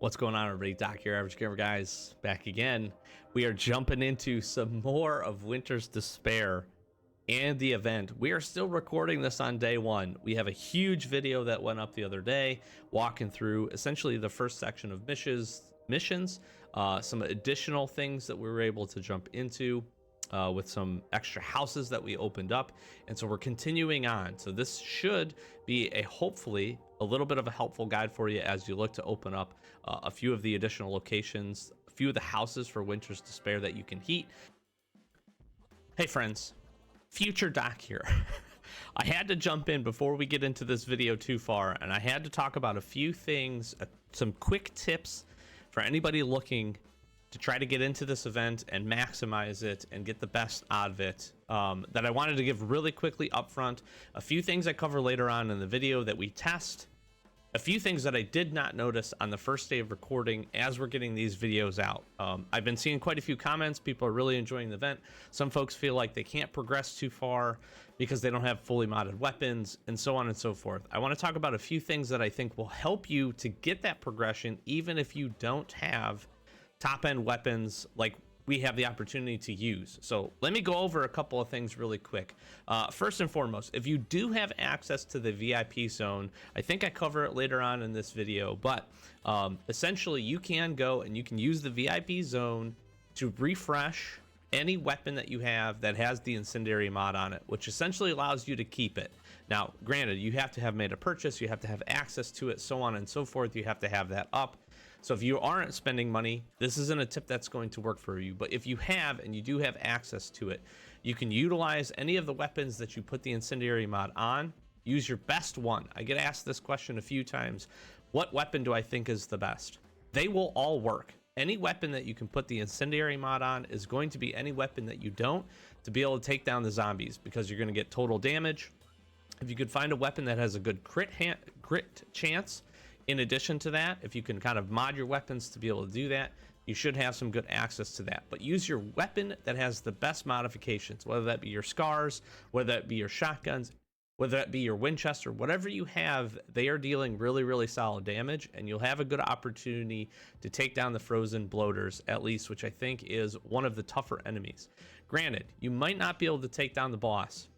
What's going on, everybody? Doc here, Average Gamer Guys, back again. We are jumping into some more of Winter's Despair and the event. We are still recording this on day one. We have a huge video that went up the other day walking through essentially the first section of missions, some additional things that we were able to jump into with some extra houses that we opened up. And so we're continuing on. So this should be hopefully a little bit of a helpful guide for you as you look to open up a few of the additional locations, a few of the houses for Winter's Despair that you can heat. Hey friends, future Doc here. I had to jump in before we get into this video too far, and I had to talk about a few things, some quick tips for anybody looking to try to get into this event and maximize it and get the best out of it, that I wanted to give really quickly up front. A few things I cover later on in the video that we test, a few things that I did not notice on the first day of recording as we're getting these videos out. I've been seeing quite a few comments. People are really enjoying the event. Some folks feel like they can't progress too far because they don't have fully modded weapons, and so on and so forth. I want to talk about a few things that I think will help you to get that progression even if you don't have top-end weapons like we have the opportunity to use. So let me go over a couple of things really quick. First and foremost, if you do have access to the VIP zone, I think I cover it later on in this video, but essentially you can go and you can use the VIP zone to refresh any weapon that you have that has the incendiary mod on it, which essentially allows you to keep it. Now, granted, you have to have made a purchase, you have to have access to it, so on and so forth. You have to have that up. So if you aren't spending money, this isn't a tip that's going to work for you. But if you have, and you do have access to it, you can utilize any of the weapons that you put the incendiary mod on. Use your best one. I get asked this question a few times. What weapon do I think is the best? They will all work. Any weapon that you can put the incendiary mod on is going to be any weapon that you don't, to be able to take down the zombies, because you're going to get total damage. If you could find a weapon that has a good crit chance, in addition to that, if you can kind of mod your weapons to be able to do that, you should have some good access to that. But use your weapon that has the best modifications, whether that be your scars, whether that be your shotguns, whether that be your Winchester, whatever you have, they are dealing really, really solid damage, and you'll have a good opportunity to take down the frozen bloaters, at least, which I think is one of the tougher enemies. Granted, you might not be able to take down the boss,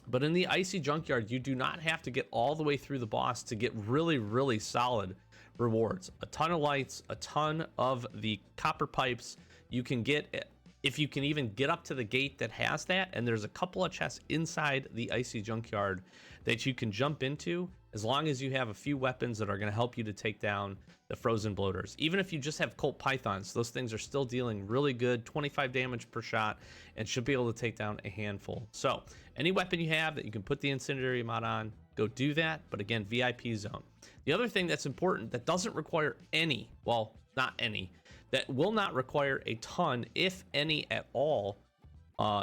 but in the icy junkyard, you do not have to get all the way through the boss to get really, really solid rewards. A ton of lights, a ton of the copper pipes. You can get, if you can even get up to the gate that has that, and there's a couple of chests inside the icy junkyard that you can jump into, as long as you have a few weapons that are going to help you to take down the frozen bloaters. Even if you just have Colt Pythons, those things are still dealing really good, 25 damage per shot, and should be able to take down a handful. So any weapon you have that you can put the incendiary mod on, go do that. But again, VIP zone. The other thing that's important that doesn't require any, well, not any, that will not require a ton, if any at all,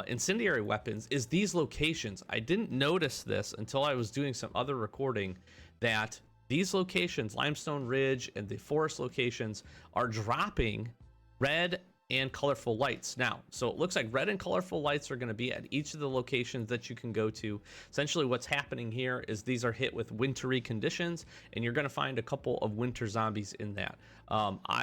incendiary weapons is these locations. I didn't notice this until I was doing some other recording, that these locations, Limestone Ridge and the forest locations, are dropping red and colorful lights now. So it looks like red and colorful lights are going to be at each of the locations that you can go to. Essentially what's happening here is these are hit with wintry conditions, and you're going to find a couple of winter zombies in that.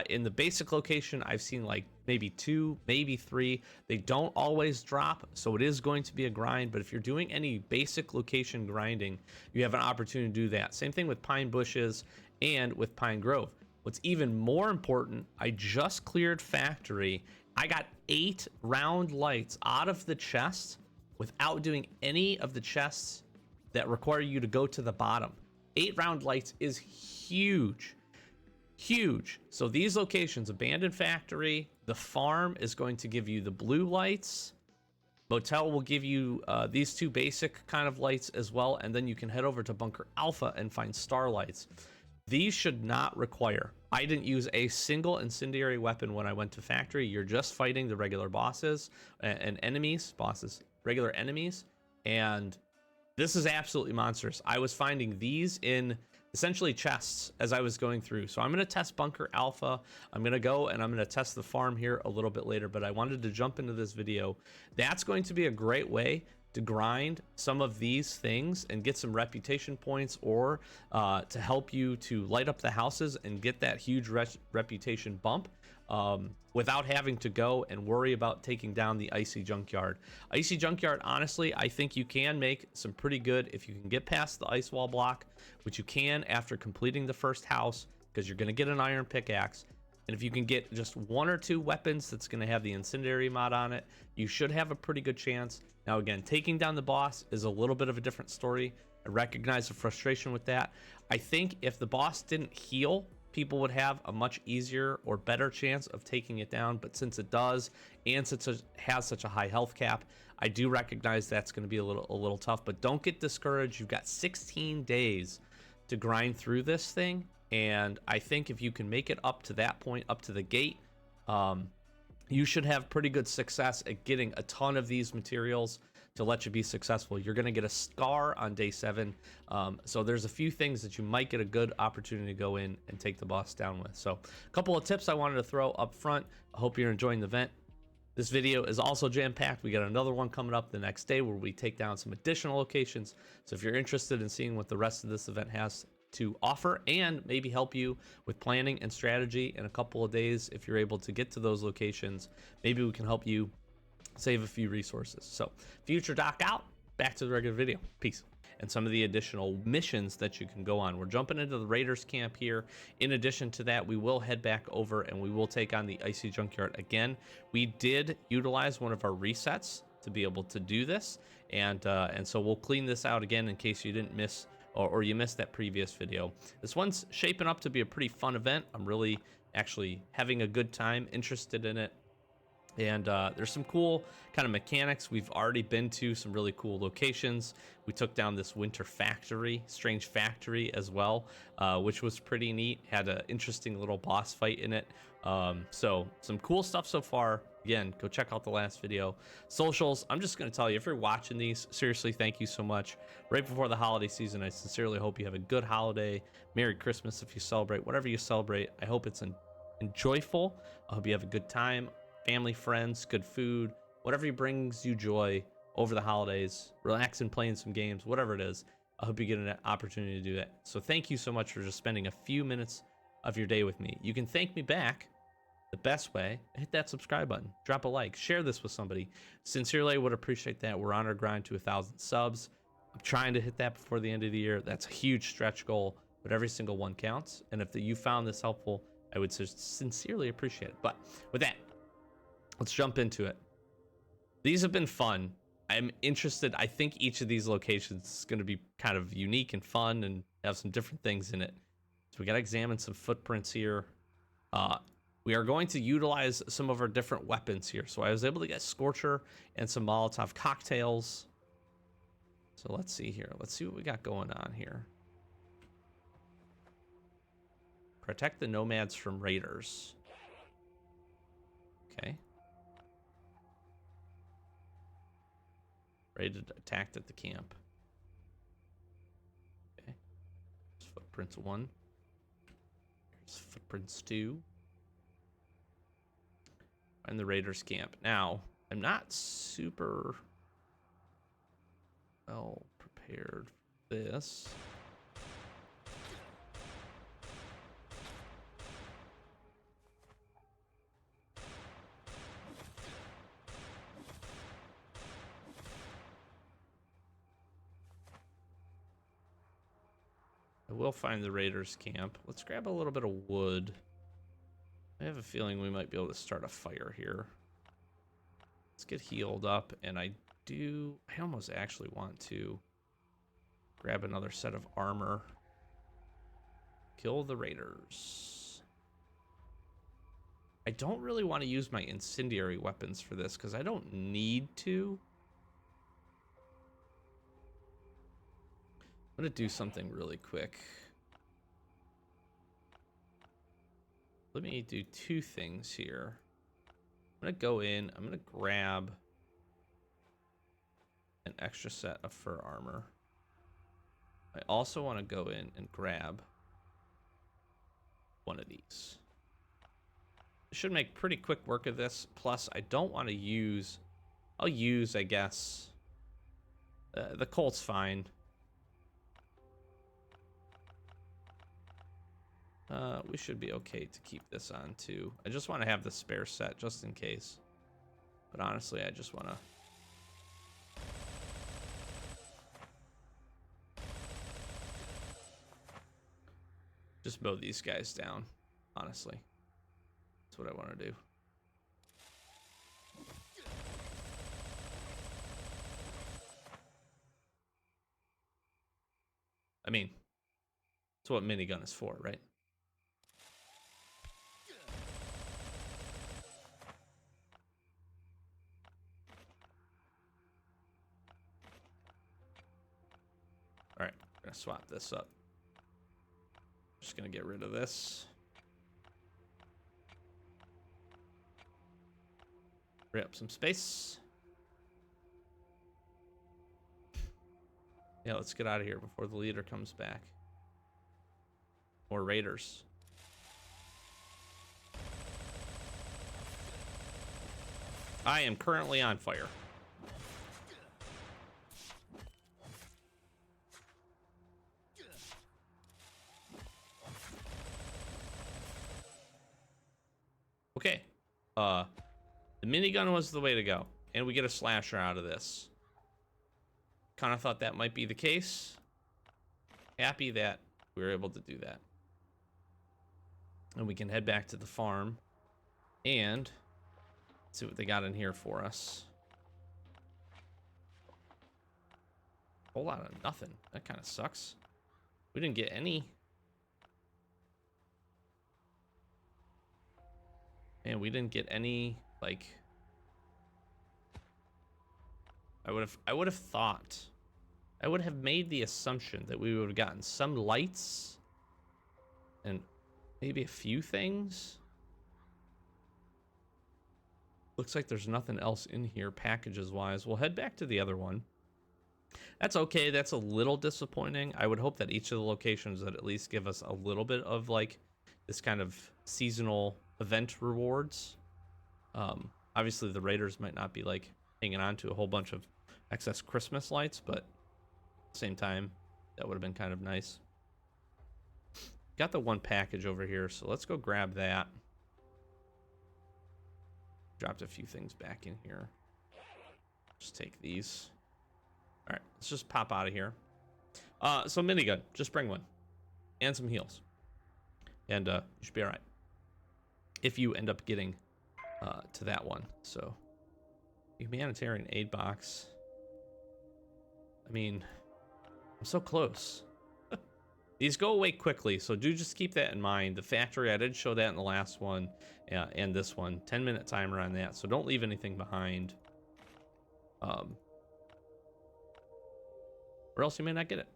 In the basic location, I've seen like maybe 2, maybe 3. They don't always drop, so it is going to be a grind. But if you're doing any basic location grinding, you have an opportunity to do that. Same thing with Pine Bushes and with Pine Grove. What's even more important, I just cleared factory. I got 8 round lights out of the chest without doing any of the chests that require you to go to the bottom. 8 round lights is huge. Huge. So these locations, abandoned factory, the farm is going to give you the blue lights. Motel will give you these 2 basic kind of lights as well. And then you can head over to Bunker Alpha and find starlights. These should not require. I didn't use a single incendiary weapon when I went to factory. You're just fighting the regular bosses and enemies, regular enemies. And this is absolutely monstrous. I was finding these in essentially chests as I was going through. So I'm going to test Bunker Alpha. I'm going to go and I'm going to test the farm here a little bit later, but I wanted to jump into this video. That's going to be a great way to grind some of these things and get some reputation points, or to help you to light up the houses and get that huge reputation bump, without having to go and worry about taking down the icy junkyard. Icy junkyard, honestly, I think you can make some pretty good if you can get past the ice wall block, which you can after completing the first house, because you're going to get an iron pickaxe. And if you can get just 1 or 2 weapons that's going to have the incendiary mod on it, you should have a pretty good chance. Now again, taking down the boss is a little bit of a different story. I recognize the frustration with that. I think if the boss didn't heal, people would have a much easier or better chance of taking it down. But since it does, and since it has such a high health cap, I do recognize that's going to be a little tough. But don't get discouraged. You've got 16 days to grind through this thing. And I think if you can make it up to that point, up to the gate, you should have pretty good success at getting a ton of these materials to let you be successful. You're going to get a scar on day 7. So there's a few things that you might get a good opportunity to go in and take the boss down with. So a couple of tips I wanted to throw up front. I hope you're enjoying the event. This video is also jam-packed. We got another one coming up the next day where we take down some additional locations. So if you're interested in seeing what the rest of this event has to offer and maybe help you with planning and strategy in a couple of days, if you're able to get to those locations, maybe we can help you save a few resources. So future doc out, back to the regular video. Peace. And some of the additional missions that you can go on. We're jumping into the Raiders camp here. In addition to that, we will head back over and we will take on the icy junkyard again. We did utilize one of our resets to be able to do this, and so we'll clean this out again in case you didn't miss or you missed that previous video. This one's shaping up to be a pretty fun event. I'm really actually having a good time, interested in it. And there's some cool kind of mechanics. We've already been to some really cool locations. We took down this winter factory, strange factory as well, which was pretty neat. Had an interesting little boss fight in it. So some cool stuff so far. Again, go check out the last video. Socials, I'm just going to tell you, if you're watching these, seriously, thank you so much. Right before the holiday season, I sincerely hope you have a good holiday. Merry Christmas if you celebrate. Whatever you celebrate, I hope it's enjoyable. I hope you have a good time. Family, friends, good food, whatever brings you joy over the holidays, relaxing, playing some games, whatever it is. I hope you get an opportunity to do that. So thank you so much for just spending a few minutes of your day with me. You can thank me back the best way. Hit that subscribe button, drop a like, share this with somebody. Sincerely, I would appreciate that. We're on our grind to 1,000 subs. I'm trying to hit that before the end of the year. That's a huge stretch goal, but every single one counts. And if you found this helpful, I would sincerely appreciate it. But with that, let's jump into it. These have been fun. I'm interested. I think each of these locations is going to be kind of unique and fun and have some different things in it. So we got to examine some footprints here. We are going to utilize some of our different weapons here. So I was able to get Scorcher and some Molotov cocktails. So let's see here. Let's see what we got going on here. Protect the nomads from raiders. Okay. Raided attacked at the camp. Okay. There's footprints 1. There's footprints 2. And the raiders camp. Now, I'm not super well prepared for this. I will find the raiders camp. Let's grab a little bit of wood. I have a feeling we might be able to start a fire here. Let's get healed up, and I almost actually want to grab another set of armor. Kill the raiders. I don't really want to use my incendiary weapons for this because I don't need to. I'm gonna do something really quick. Let me do 2 things here. I'm gonna go in, I'm gonna grab an extra set of fur armor. I also want to go in and grab one of these. I should make pretty quick work of this. Plus, I don't want to use, I'll use, I guess, The Colt's fine. We should be okay to keep this on too. I just want to have the spare set just in case. But honestly, I just want to... just mow these guys down, honestly. That's what I want to do. I mean, that's what minigun is for, right? All right, I'm gonna swap this up. Just gonna get rid of this. Free up some space. Yeah, let's get out of here before the leader comes back. More raiders. I am currently on fire. Okay. The minigun was the way to go. And we get a slasher out of this. Kind of thought that might be the case. Happy that we were able to do that. And we can head back to the farm and see what they got in here for us. Whole lot of nothing. That kind of sucks. We didn't get any. Man, we didn't get any, like... I would have thought, I would have made the assumption that we would have gotten some lights and maybe a few things. Looks like there's nothing else in here packages wise. We'll head back to the other one. That's okay. That's a little disappointing. I would hope that each of the locations would at least give us a little bit of like this kind of seasonal event rewards. Obviously the raiders might not be like hanging on to a whole bunch of excess Christmas lights, but at the same time, that would have been kind of nice. Got the one package over here, so let's go grab that. Dropped a few things back in here. Just take these. All right, let's just pop out of here. So minigun, just bring one. And some heals. And you should be all right. If you end up getting to that one, so... humanitarian aid box. I mean, I'm so close. These go away quickly, so do just keep that in mind. The factory, I did show that in the last one, and this one. 10-minute timer on that, so don't leave anything behind. Or else you may not get it.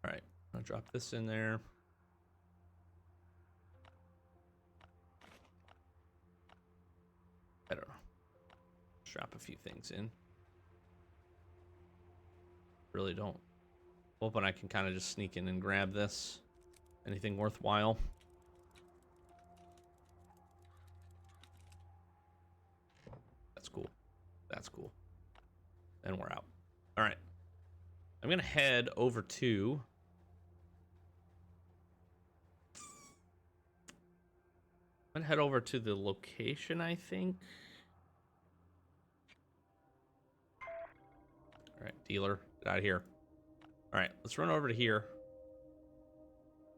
All right, I'll drop this in there. I don't know. Drop a few things in. Really don't. Hoping I can kind of just sneak in and grab this. Anything worthwhile. That's cool. That's cool. And we're out. All right. I'm going to head over to... I'm going to head over to the location, I think. All right, dealer, get out of here. All right, let's run over to here.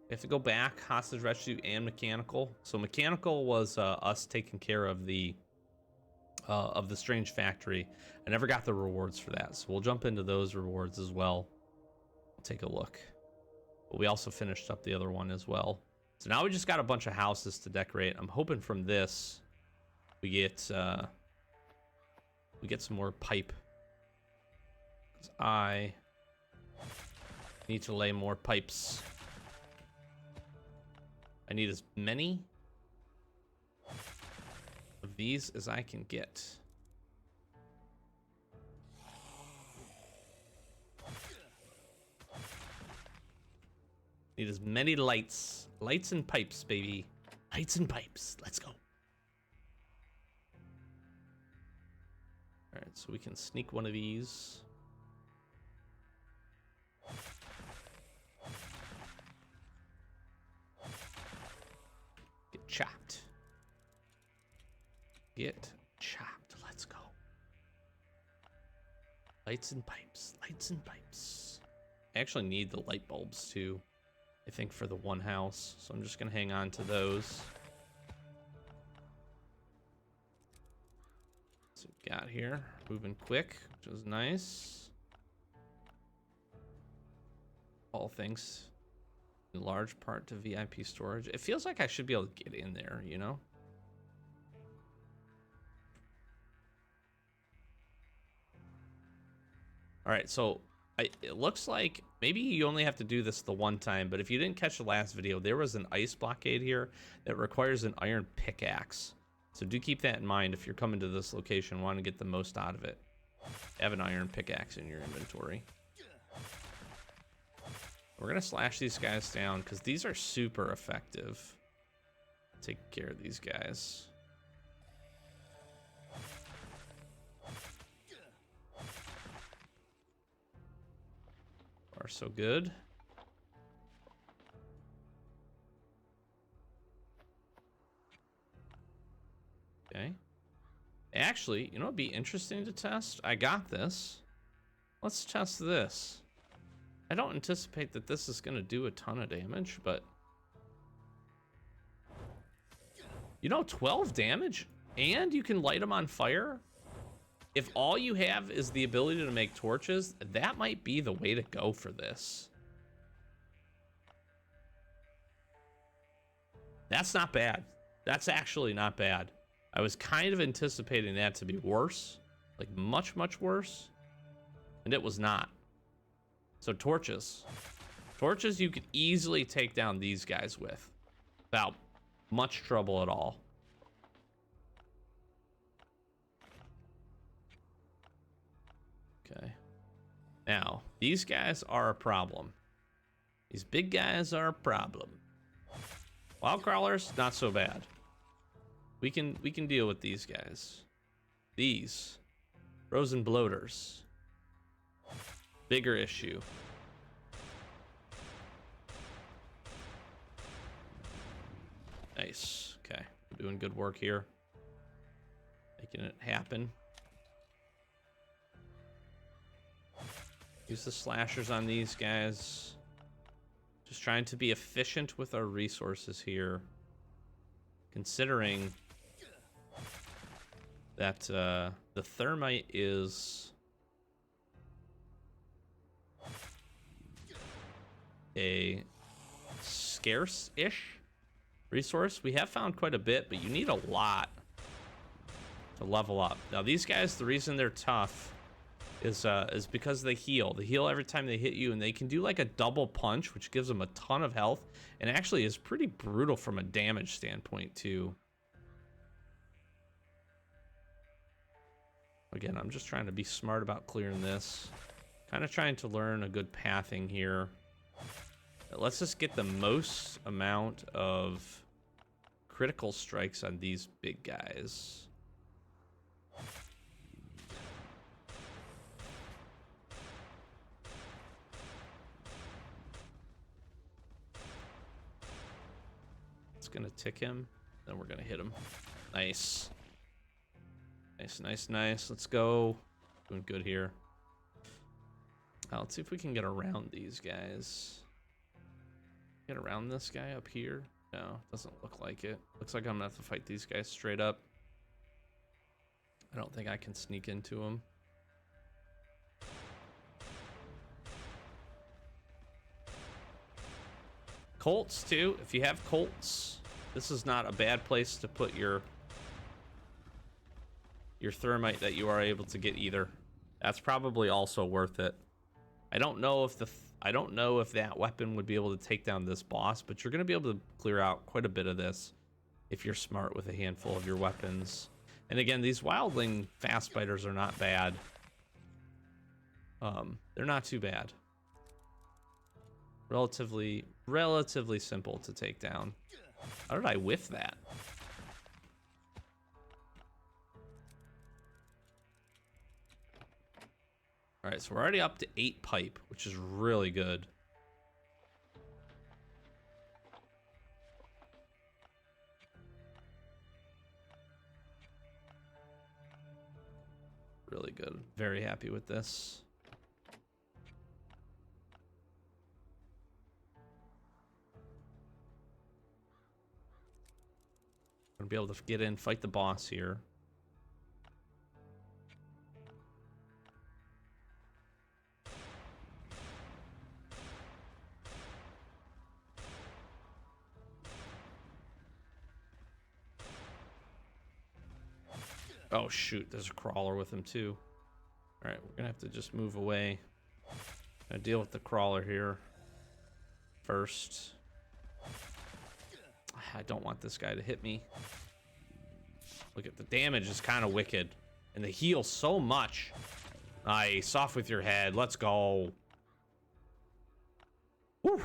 We have to go back, hostage rescue and mechanical. So mechanical was us taking care of the strange factory. I never got the rewards for that, so we'll jump into those rewards as well. We'll take a look. But we also finished up the other one as well. So now we just got a bunch of houses to decorate. I'm hoping from this we get some more pipe. 'Cause I need to lay more pipes. I need as many of these as I can get. Need as many lights. Lights and pipes, baby. Lights and pipes. Let's go. All Alright, so we can sneak one of these. Get chopped. Get chopped. Let's go. Lights and pipes. Lights and pipes. I actually need the light bulbs too, I think, for the one house. So I'm just going to hang on to those. So we got here. Moving quick, which is nice. All thanks in large part to VIP storage. It feels like I should be able to get in there, you know? All right, so it looks like maybe you only have to do this the one time, but if you didn't catch the last video, there was an ice blockade here that requires an iron pickaxe. So do keep that in mind if you're coming to this location, want to get the most out of it. Have an iron pickaxe in your inventory. We're going to slash these guys down because these are super effective. Take care of these guys. Are so good. Okay. Actually, you know what'd be interesting to test? I got this. Let's test this. I don't anticipate that this is going to do a ton of damage, but... You know, 12 damage? And you can light them on fire? If all you have is the ability to make torches, that might be the way to go for this. That's not bad. That's actually not bad. I was kind of anticipating that to be worse. Like much, much worse. And it was not. So torches. Torches you could easily take down these guys with. Without much trouble at all. Okay. Now, these guys are a problem. These big guys are a problem. Wild crawlers, not so bad. We can deal with these guys. These frozen bloaters. Bigger issue. Nice. Okay. We're doing good work here. Making it happen. Use the slashers on these guys. Just trying to be efficient with our resources here. Considering that the thermite is a scarce-ish resource. We have found quite a bit, but you need a lot to level up. Now these guys, the reason they're tough is because they heal. They heal every time they hit you, and they can do like a double punch, which gives them a ton of health, and actually is pretty brutal from a damage standpoint too. Again, I'm just trying to be smart about clearing this. Kind of trying to learn a good pathing here. Let's just get the most amount of critical strikes on these big guys. It's gonna tick him, then we're gonna hit him. Nice. Nice, nice, nice. Let's go. Doing good here. Let's see if we can get around these guys. Get around this guy up here? No, doesn't look like it. Looks like I'm gonna have to fight these guys straight up. I don't think I can sneak into them. Colts too. If you have Colts, this is not a bad place to put your thermite that you are able to get either. That's probably also worth it. I don't know if that weapon would be able to take down this boss, but you're going to be able to clear out quite a bit of this if you're smart with a handful of your weapons. And again, these wildling fast biters are not bad. They're not too bad. Relatively simple to take down. How did I whiff that? All right, so we're already up to 8 pipe, which is really good. Really good. Very happy with this. Gonna be able to get in, fight the boss here. Oh shoot, there's a crawler with him too. All right, we're gonna have to just move away. Gonna deal with the crawler here first. I don't want this guy to hit me. Look at the damage is kind of wicked, and they heal so much. Nice, off with your head. Let's go. Woo.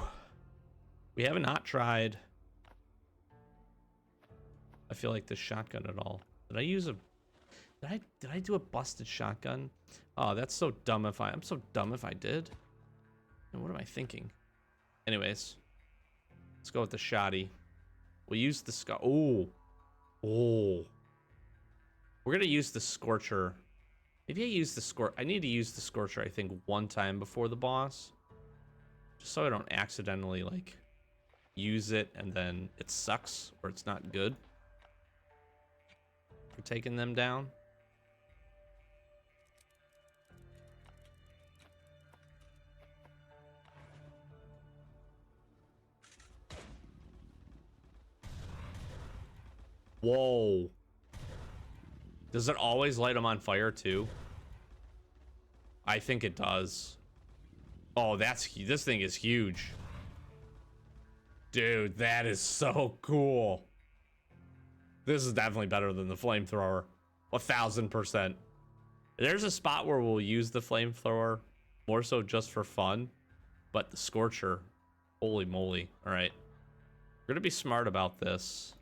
We haven't not tried. I feel like this shotgun at all. Did I use a? Did I do a busted shotgun? Oh, that's so dumb if I'm so dumb if I did. And what am I thinking? Anyways, let's go with the shotty. We'll use the oh. We're gonna use the scorcher. Maybe I use the I need to use the scorcher, I think, one time before the boss. Just so I don't accidentally like use it and then it sucks or it's not good for taking them down. Whoa. Does it always light them on fire too? I think it does. Oh, this thing is huge. Dude, that is so cool. This is definitely better than the flamethrower. 1000%. There's a spot where we'll use the flamethrower more so just for fun, but the scorcher, holy moly. All right. We're gonna be smart about this.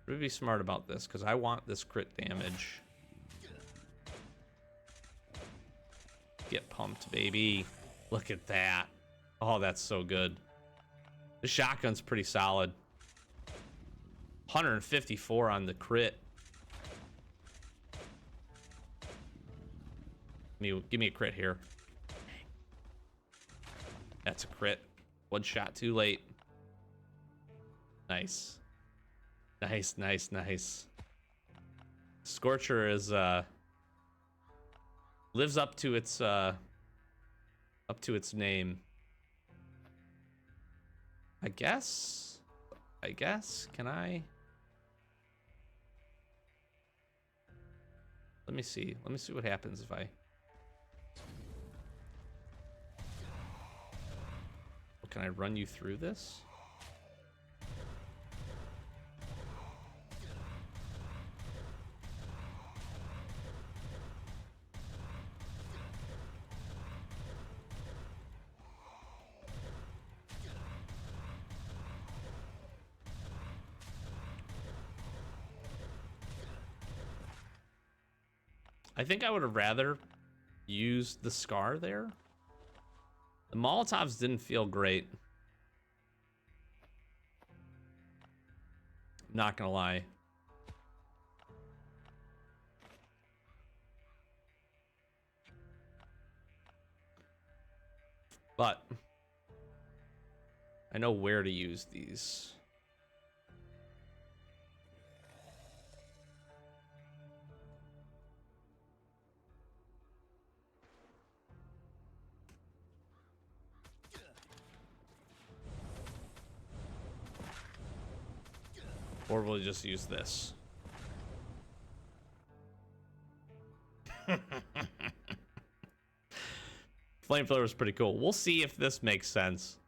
We're gonna be smart about this because I want this crit damage. Get pumped, baby. Look at that. Oh, that's so good. The shotgun's pretty solid. 154 on the crit. Give me a crit here. That's a crit. One shot too late. Nice. Nice, nice, nice. Scorcher is lives up to its name. I guess. Can I? Let me see. Let me see what happens if I. Can I run you through this? I think I would have rather used the scar there. The Molotovs didn't feel great. Not gonna lie. But I know where to use these. Or we'll just use this. Flamethrower is pretty cool. We'll see if this makes sense.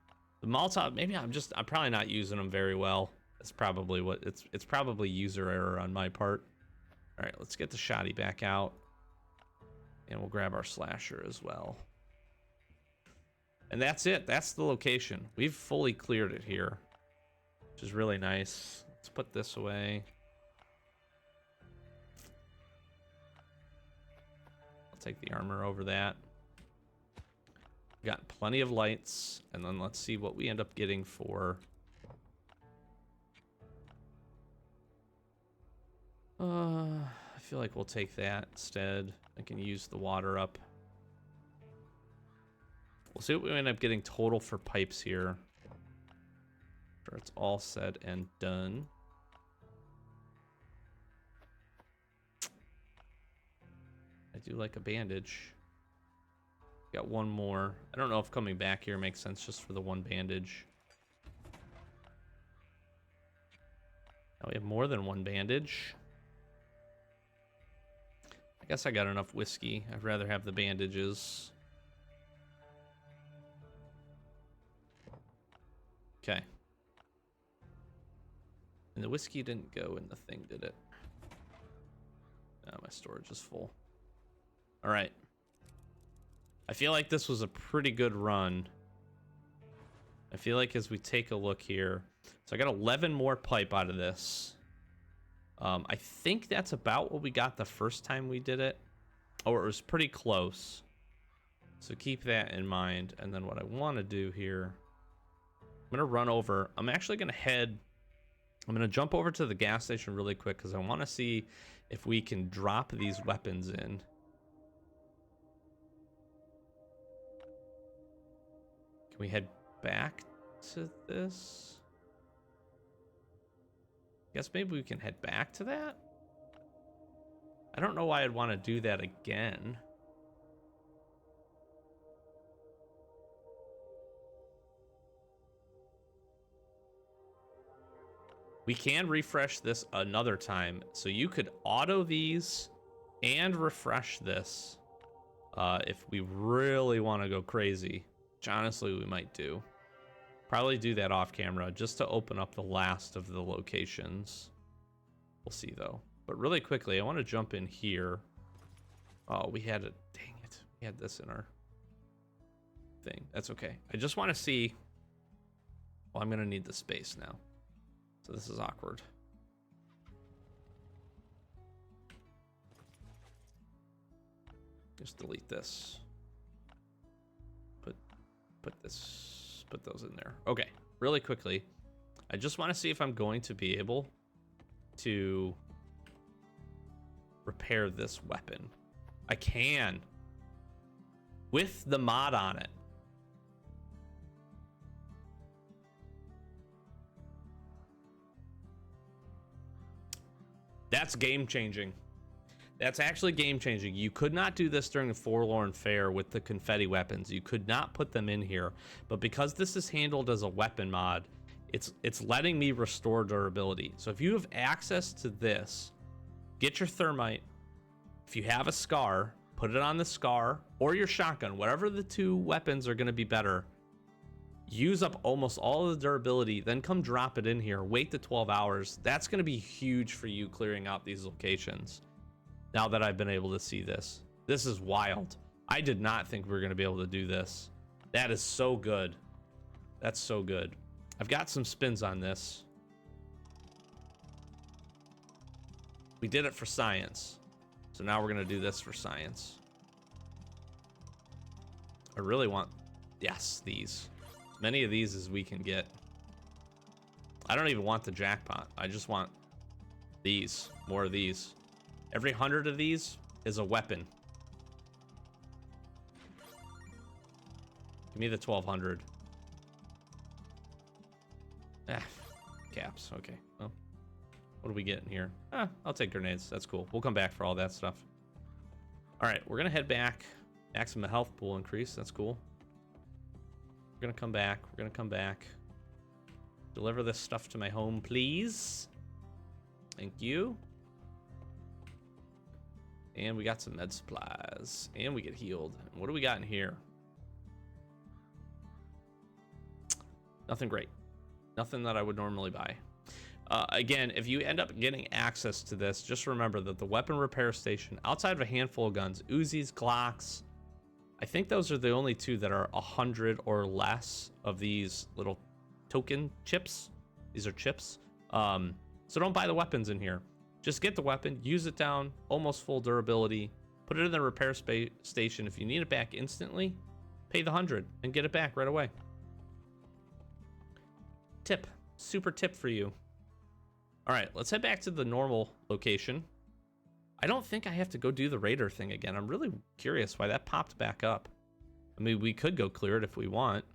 The Molotov, maybe I'm probably not using them very well. That's probably what it's probably user error on my part. All right, let's get the shotty back out. And we'll grab our slasher as well. And that's it. That's the location. We've fully cleared it here, which is really nice. Let's put this away. I'll take the armor over that. Got plenty of lights, and then let's see what we end up getting for... I feel like we'll take that instead. I can use the water up. We'll see what we end up getting total for pipes here. After it's all said and done. I do like a bandage. Got one more. I don't know if coming back here makes sense just for the one bandage. Now we have more than one bandage. I guess I got enough whiskey. I'd rather have the bandages. Okay. And the whiskey didn't go in the thing, did it? No, my storage is full. All right. I feel like this was a pretty good run. I feel like as we take a look here, so I got 11 more pipe out of this. I think that's about what we got the first time we did it. Oh, it was pretty close. So keep that in mind. And then what I want to do here, I'm going to run over. I'm actually going to jump over to the gas station really quick because I want to see if we can drop these weapons in. Can we head back to this? Guess maybe we can head back to that? I don't know why I'd want to do that again. We can refresh this another time. So you could auto these and refresh this if we really want to go crazy. Which honestly we might do. Probably do that off camera just to open up the last of the locations. We'll see though. But really quickly, I want to jump in here. Oh, we had it. Dang it. We had this in our thing. That's okay. I just want to see. Well, I'm going to need the space now. So this is awkward. Just delete this. Put those in there. Okay, really quickly. I just want to see if I'm going to be able to repair this weapon. I can. With the mod on it. That's game changing. That's actually game changing. You could not do this during the Forlorn Fair with the confetti weapons. You could not put them in here. But because this is handled as a weapon mod, it's letting me restore durability. So if you have access to this, get your thermite. If you have a scar, put it on the scar or your shotgun. Whatever the two weapons are going to be better. Use up almost all of the durability, then come drop it in here. Wait the 12 hours. That's going to be huge for you clearing out these locations. Now that I've been able to see this. This is wild. I did not think we were going to be able to do this. That is so good. That's so good. I've got some spins on this. We did it for science. So now we're going to do this for science. I really want, yes, these. As many of these as we can get. I don't even want the jackpot. I just want these. More of these. Every 100 of these is a weapon. Give me the 1200. Caps. Okay. Well, what do we get in here? I'll take grenades. That's cool. We'll come back for all that stuff. All right, we're gonna head back. Maximum health pool increase. That's cool. We're gonna come back. We're gonna come back. Deliver this stuff to my home, please. Thank you. And we got some med supplies. And we get healed. And what do we got in here? Nothing great. Nothing that I would normally buy. Again, if you end up getting access to this, just remember that the weapon repair station, outside of a handful of guns, Uzis, Glocks, I think those are the only two that are 100 or less of these little token chips. These are chips. So don't buy the weapons in here. Just get the weapon, use it down, almost full durability, Put it in the repair station. If you need it back instantly, pay the 100 and get it back right away. Tip. Super tip for you. All right, let's head back to the normal location. I don't think I have to go do the raider thing again. I'm really curious why that popped back up. I mean, we could go clear it if we want.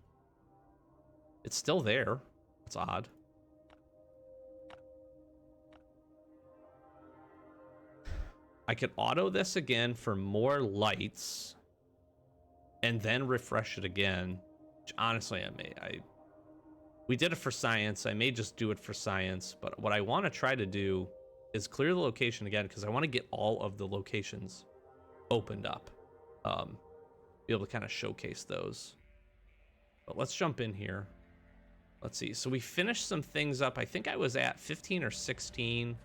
It's still there. It's odd. I could auto this again for more lights and then refresh it again. Which honestly, we did it for science. I may just do it for science, but what I want to try to do is clear the location again because I want to get all of the locations opened up. Be able to kind of showcase those. But let's jump in here. Let's see. So we finished some things up. I think I was at 15 or 16.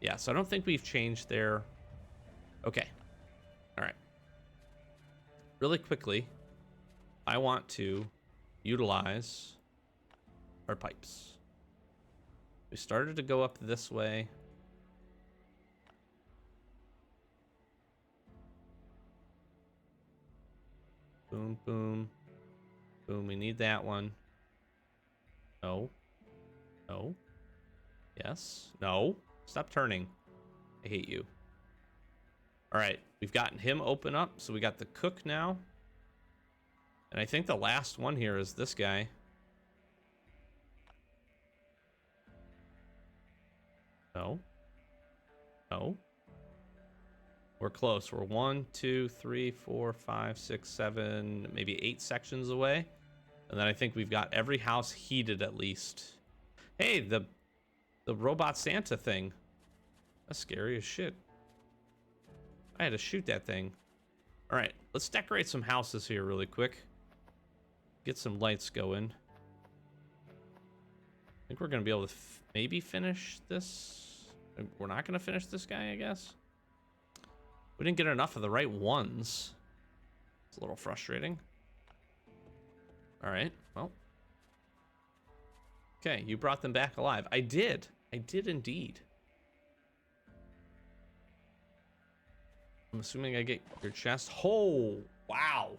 Yeah, so I don't think we've changed there. Okay. All right. Really quickly, I want to utilize our pipes. We started to go up this way. Boom, boom, boom. We need that one. No. No. Yes. No. Stop turning. I hate you. All right. We've gotten him open up. So we got the cook now. And I think the last one here is this guy. No. No. We're close. We're 1, 2, 3, 4, 5, 6, 7, maybe 8 sections away. And then I think we've got every house heated at least. Hey, the robot Santa thing. That's scary as shit. I had to shoot that thing. All right, let's decorate some houses here really quick. Get some lights going. I think we're going to be able to maybe finish this. We're not going to finish this guy, I guess. We didn't get enough of the right ones. It's a little frustrating. All right, well. Okay, you brought them back alive. I did. I did indeed. I'm assuming I get your chest. Oh, wow.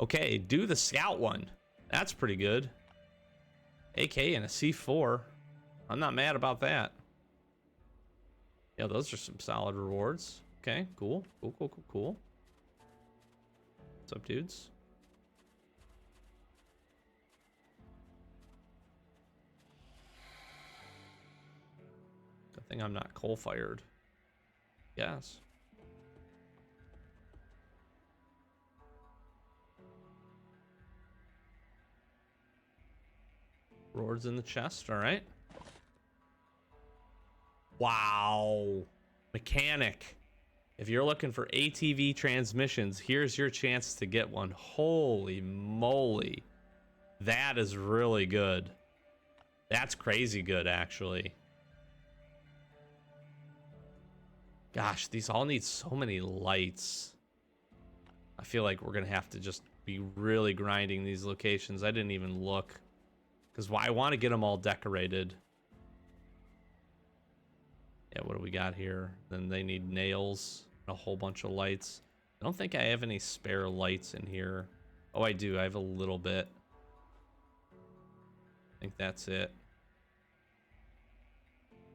Okay, do the scout one. That's pretty good. AK and a C4. I'm not mad about that. Yeah, those are some solid rewards. Okay, cool. Cool, cool, cool, cool. What's up, dudes? Good thing I'm not coal-fired. Yes. Rewards in the chest, all right. Wow. Mechanic. If you're looking for ATV transmissions, here's your chance to get one. Holy moly. That is really good. That's crazy good, actually. Gosh, these all need so many lights. I feel like we're going to have to just be really grinding these locations. I didn't even look. Because I want to get them all decorated. Yeah, what do we got here? Then they need nails and a whole bunch of lights. I don't think I have any spare lights in here. Oh, I do. I have a little bit. I think that's it.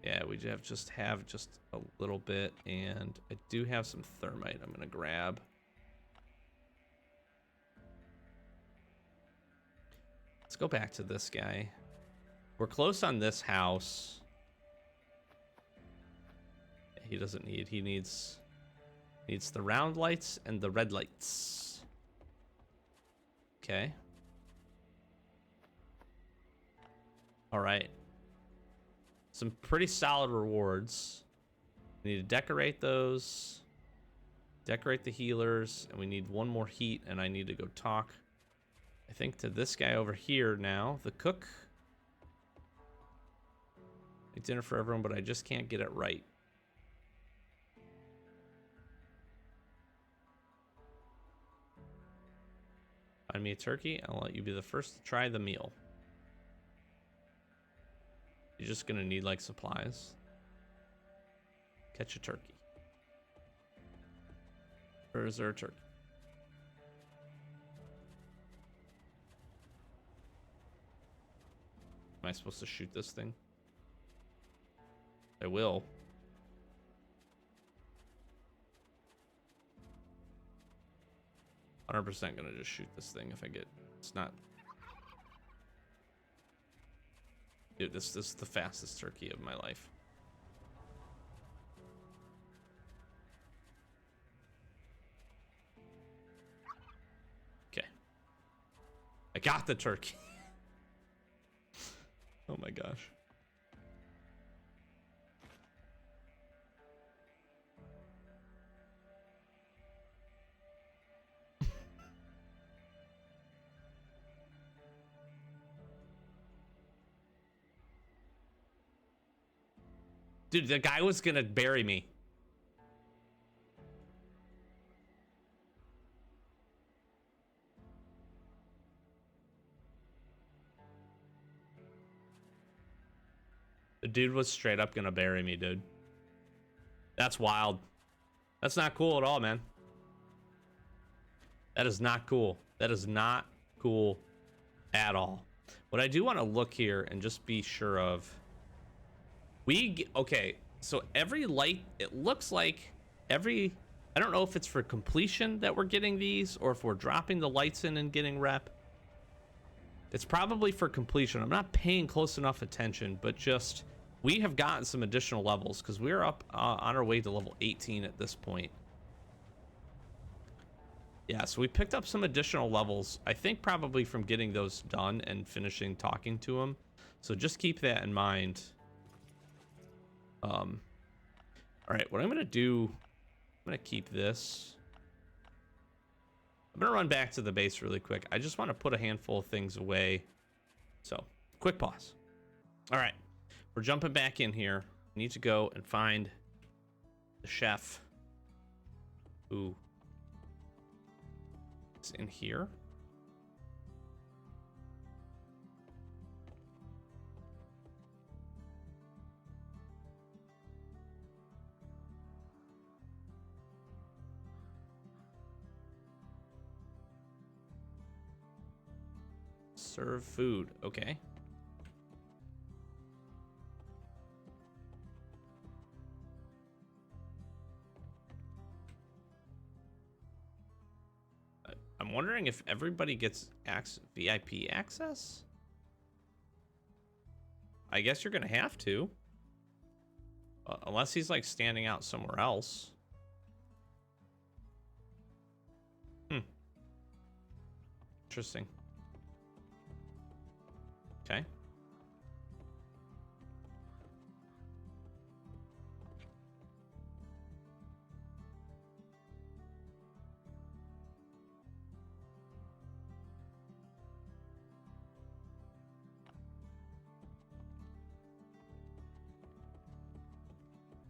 Yeah, we have just a little bit. And I do have some thermite I'm going to grab. Let's go back to this guy. We're close on this house. He doesn't need. He needs the round lights and the red lights. Okay. All right. Some pretty solid rewards. We need to decorate those. Decorate the healers, and we need one more heat, and I need to go talk, I think, to this guy over here now, the cook. Make dinner for everyone, but I just can't get it right. Find me a turkey. I'll let you be the first to try the meal. You're just gonna need like supplies. Catch a turkey. Or is there a turkey? Am I supposed to shoot this thing? I will. "100% gonna just shoot this thing if I get... It's not... Dude, this is the fastest turkey of my life. Okay. I got the turkey. Oh my gosh. Dude, the guy was gonna bury me. The dude was straight up gonna bury me, dude. That's wild. That's not cool at all, man. That is not cool. That is not cool at all. What I do want to look here and just be sure of... Okay, so every light, it looks like every... I don't know if it's for completion that we're getting these, or if we're dropping the lights in and getting rep. It's probably for completion. I'm not paying close enough attention, but just... We have gotten some additional levels, because we're up on our way to level 18 at this point. Yeah, so we picked up some additional levels, I think probably from getting those done and finishing talking to them. So just keep that in mind. All right, what I'm gonna do, I'm gonna keep this. I'm gonna run back to the base really quick. I just want to put a handful of things away. So, quick pause. All right, we're jumping back in here. I need to go and find the chef who is in here. Serve food. Okay. I'm wondering if everybody gets VIP access. I guess you're gonna have to, unless he's like standing out somewhere else. Interesting. Okay. I'm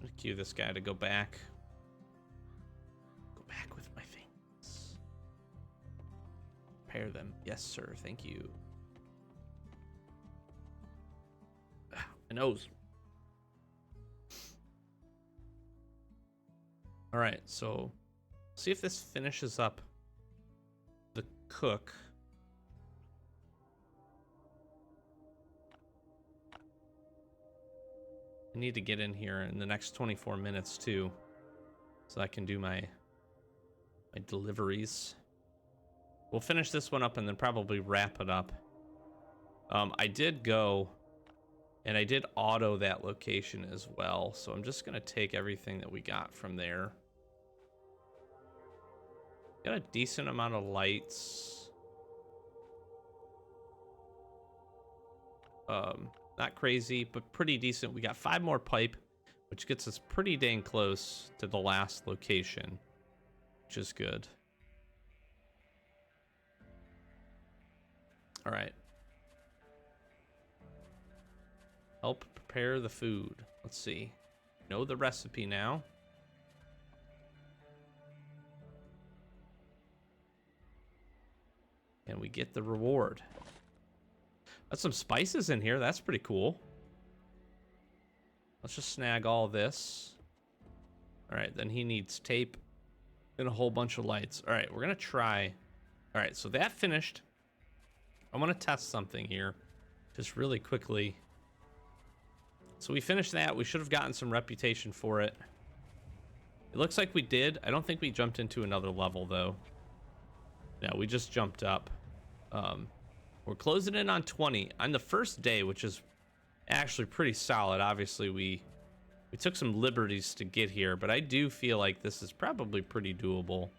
gonna cue this guy to go back. Go back with my things. Pair them. Yes, sir. Thank you. My nose. All right, so see if this finishes up the cook. I need to get in here in the next 24 minutes too, so I can do my deliveries. We'll finish this one up and then probably wrap it up. I did go and I did auto that location as well, so I'm just gonna take everything that we got from there. Got a decent amount of lights. Not crazy, but pretty decent. We got 5 more pipe, which gets us pretty dang close to the last location, which is good. All right. Help prepare the food. Let's see. Know the recipe now. And we get the reward. Got some spices in here. That's pretty cool. Let's just snag all this. All right, then he needs tape. and a whole bunch of lights. All right, we're gonna try. All right, so that finished. I want to test something here, just really quickly. So we finished that. We should have gotten some reputation for it. It looks like we did. I don't think we jumped into another level though. No, we just jumped up. We're closing in on 20 on the first day, which is actually pretty solid. Obviously, we took some liberties to get here, but I do feel like this is probably pretty doable.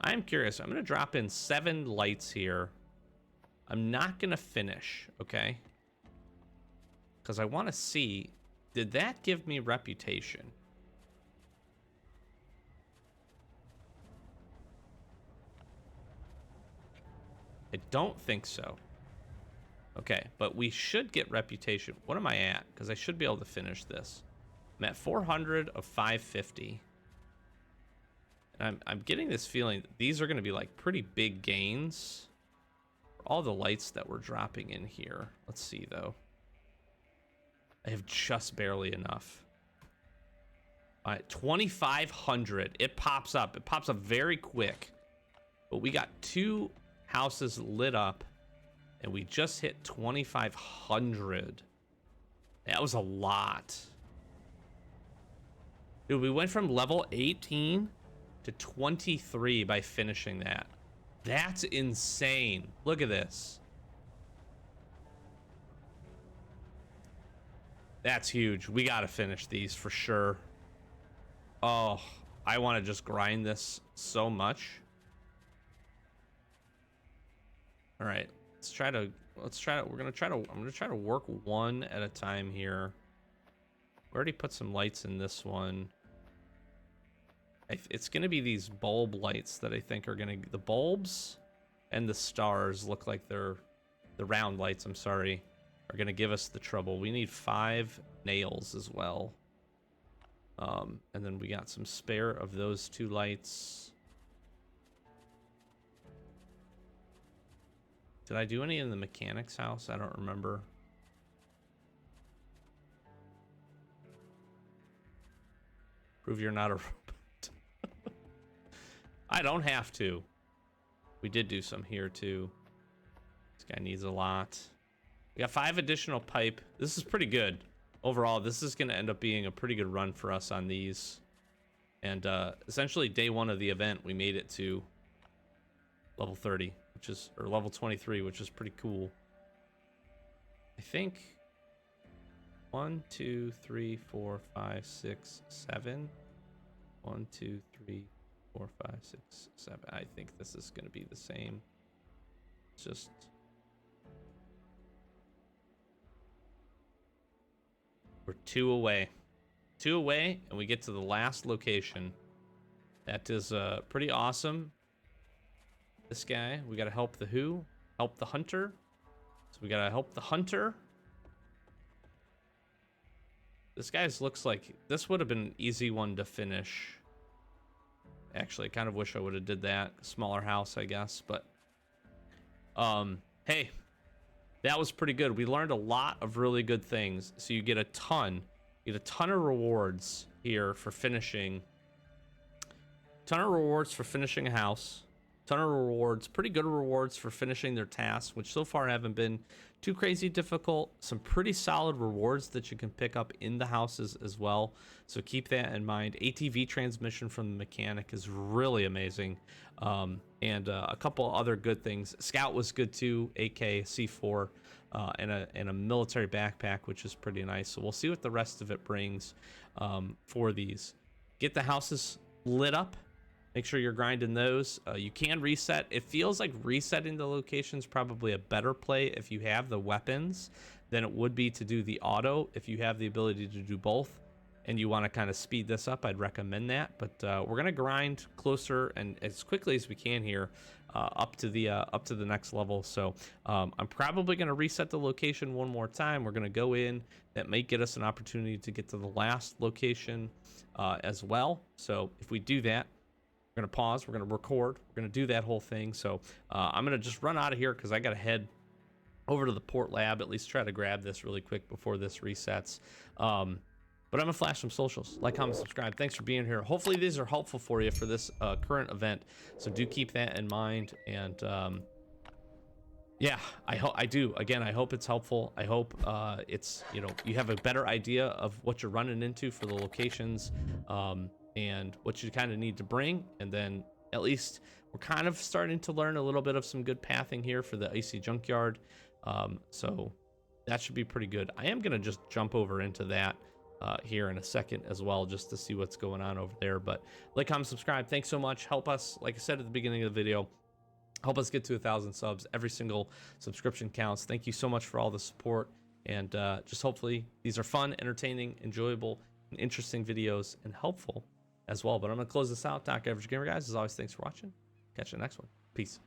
I'm curious. I'm going to drop in 7 lights here. I'm not going to finish, okay? Because I want to see, did that give me reputation? I don't think so. Okay, but we should get reputation. What am I at? Because I should be able to finish this. I'm at 400 of 550. And I'm getting this feeling that these are going to be like pretty big gains for all the lights that we're dropping in here. Let's see, though. I have just barely enough. All right, 2,500. It pops up. It pops up very quick. But we got 2 houses lit up, and we just hit 2,500. That was a lot. Dude, we went from level 18 to 23 by finishing that. That's insane. Look at this. That's huge. We got to finish these for sure. Oh, I want to just grind this so much. All right, we're gonna try to, I'm gonna try to work one at a time here. We already put some lights in this one. It's gonna be these bulb lights that I think are gonna, the bulbs and the stars look like they're, the round lights, I'm sorry, are gonna give us the trouble. We need 5 nails as well. And then we got some spare of those 2 lights. Did I do any in the mechanic's house? I don't remember. Prove you're not a robot. I don't have to. We did do some here too. This guy needs a lot. We got 5 additional pipe. This is pretty good. Overall, this is going to end up being a pretty good run for us on these. And essentially day 1 of the event, we made it to level 30. Which is, or level 23, which is pretty cool. I think 1, 2, 3, 4, 5, 6, 7. 1, 2, 3, 4, 5, 6, 7. I think this is going to be the same. It's just, we're 2 away. 2 away, and we get to the last location. That is pretty awesome. This guy, we gotta help the who? Help the hunter. So we gotta help the hunter. This guy's looks like, this would have been an easy one to finish. Actually, I kind of wish I would have did that. Smaller house, I guess, but hey, that was pretty good. We learned a lot of really good things. So you get a ton of rewards here for finishing. Ton of rewards for finishing a house. Ton of rewards, pretty good rewards for finishing their tasks, which so far haven't been too crazy difficult. Some pretty solid rewards that you can pick up in the houses as well, so keep that in mind. ATV transmission from the mechanic is really amazing, and a couple other good things. Scout was good too, AK, C4, and a military backpack, which is pretty nice. So we'll see what the rest of it brings for these. Get the houses lit up. Make sure you're grinding those. You can reset. It feels like resetting the location's probably a better play if you have the weapons than it would be to do the auto. If you have the ability to do both and you want to kind of speed this up, I'd recommend that. But we're gonna grind closer and as quickly as we can here up to the next level. So I'm probably gonna reset the location one more time. We're gonna go in. That may get us an opportunity to get to the last location as well. So if we do that, we're gonna pause, we're gonna record, we're gonna do that whole thing. So I'm gonna just run out of here because I gotta head over to the port lab, at least try to grab this really quick before this resets. But I'm gonna flash some socials. Like, comment, subscribe. Thanks for being here. Hopefully these are helpful for you for this current event. So do keep that in mind. And yeah, I do. Again, I hope it's helpful. I hope it's, you know, you have a better idea of what you're running into for the locations, and what you kind of need to bring. And then at least we're kind of starting to learn a little bit of some good pathing here for the icy junkyard. So that should be pretty good. I am gonna just jump over into that here in a second as well, just to see what's going on over there. But like, comment, subscribe. Thanks so much. Help us, like I said at the beginning of the video, help us get to 1,000 subs. Every single subscription counts. Thank you so much for all the support. And just hopefully these are fun, entertaining, enjoyable, and interesting videos, and helpful as well. But I'm gonna close this out. Doc Average Gamer, guys. As always, thanks for watching. Catch you in the next one. Peace.